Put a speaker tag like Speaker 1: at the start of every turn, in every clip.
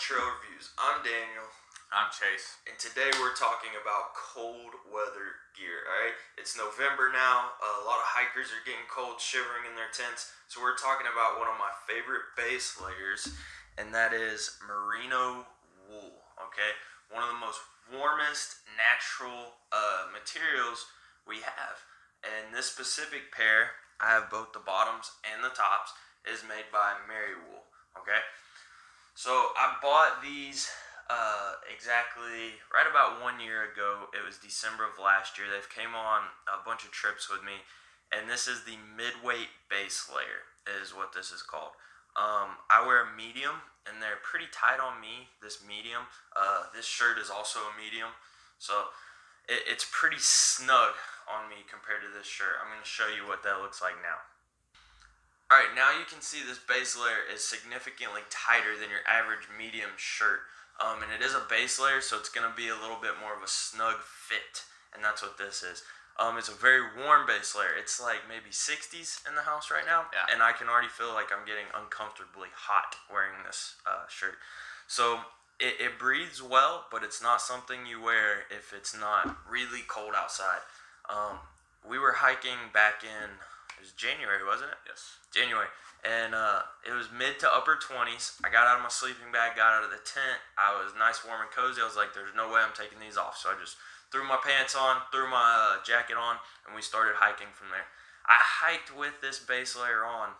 Speaker 1: Trail Reviews. I'm Daniel.
Speaker 2: I'm Chase.
Speaker 1: And today we're talking about cold weather gear, alright? It's November now. A lot of hikers are getting cold, shivering in their tents. So we're talking about one of my favorite base layers, and that is Merino wool, okay? One of the most warmest natural materials we have. And this specific pair, I have both the bottoms and the tops, is made by Meriwool, okay? So I bought these exactly right about 1 year ago. It was December of last year. They've came on a bunch of trips with me, and this is the midweight base layer is what this is called. I wear a medium, and they're pretty tight on me, this medium. This shirt is also a medium, so it's pretty snug on me compared to this shirt. I'm going to show you what that looks like now. Alright, now you can see this base layer is significantly tighter than your average medium shirt. And it is a base layer, so it's going to be a little bit more of a snug fit. And that's what this is. It's a very warm base layer. It's like maybe 60s in the house right now.
Speaker 2: Yeah.
Speaker 1: And I can already feel like I'm getting uncomfortably hot wearing this shirt. So it breathes well, but it's not something you wear if it's not really cold outside. We were hiking back in... It was January, wasn't it?
Speaker 2: Yes.
Speaker 1: January. And it was mid to upper 20s. I got out of my sleeping bag, got out of the tent. I was nice, warm, and cozy. I was like, there's no way I'm taking these off. So I just threw my pants on, threw my jacket on, and we started hiking from there. I hiked with this base layer on,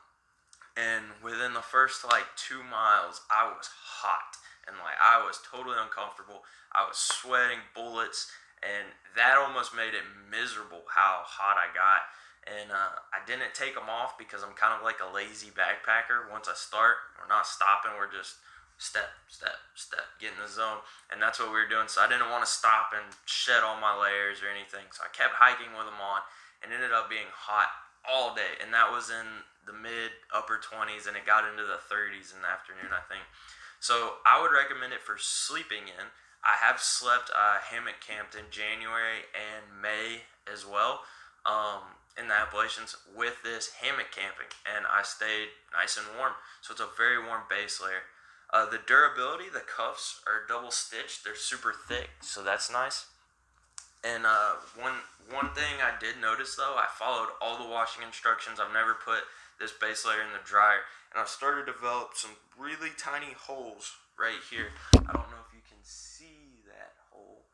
Speaker 1: and within the first, 2 miles, I was hot. And, I was totally uncomfortable. I was sweating bullets, and that almost made it miserable how hot I got. And I didn't take them off because I'm kind of like a lazy backpacker. Once I start, we're not stopping. We're just step, step, step, get in the zone. And that's what we were doing. So I didn't want to stop and shed all my layers or anything. So I kept hiking with them on and ended up being hot all day. And that was in the mid-upper 20s, and it got into the 30s in the afternoon, I think. So I would recommend it for sleeping in. I have slept hammock camped in January and May as well. In the Appalachians with this hammock camping, and I stayed nice and warm. So it's a very warm base layer. The durability, the cuffs are double stitched. They're super thick, so that's nice. And one thing I did notice though, I followed all the washing instructions. I've never put this base layer in the dryer, and I've started to develop some really tiny holes right here. I don't know if you can see that hole.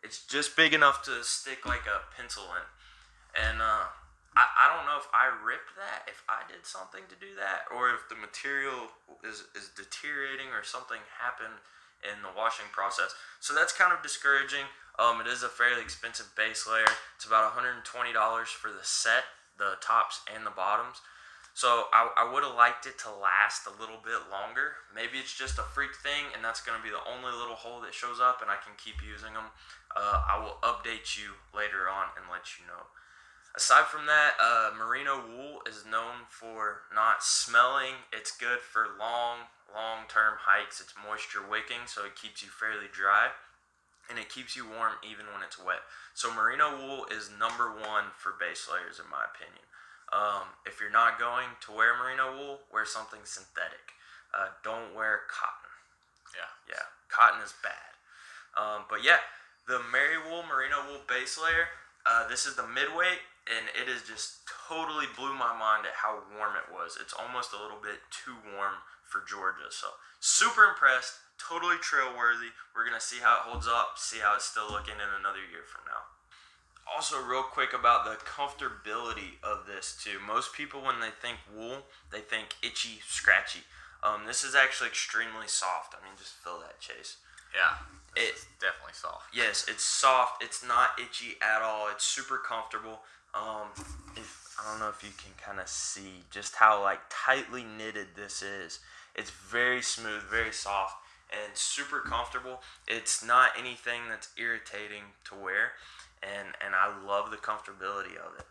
Speaker 1: It's just big enough to stick like a pencil in. And I don't know if I ripped that, if I did something to do that, or if the material is deteriorating or something happened in the washing process. So that's kind of discouraging. It is a fairly expensive base layer. It's about $120 for the set, the tops and the bottoms. So I would have liked it to last a little bit longer. Maybe it's just a freak thing, and that's going to be the only little hole that shows up, and I can keep using them. I will update you later on and let you know. Aside from that, Merino wool is known for not smelling. It's good for long-term hikes. It's moisture wicking, so it keeps you fairly dry, and it keeps you warm even when it's wet. So Merino wool is #1 for base layers, in my opinion. If you're not going to wear Merino wool, wear something synthetic. Don't wear cotton. Yeah, cotton is bad. But yeah, the Merino wool base layer, this is the midweight, and it is just totally blew my mind at how warm it was. It's almost a little bit too warm for Georgia. So super impressed, totally trail worthy. We're going to see how it holds up, see how it's still looking in another year from now. Also, real quick about the comfortability of this too. Most people, when they think wool, they think itchy, scratchy. This is actually extremely soft. I mean, just feel that, Chase.
Speaker 2: Yeah, it's definitely soft.
Speaker 1: Yes, it's soft. It's not itchy at all. It's super comfortable. I don't know if you can kind of see just how tightly knitted this is. It's very smooth, very soft, and super comfortable. It's not anything that's irritating to wear, and I love the comfortability of it.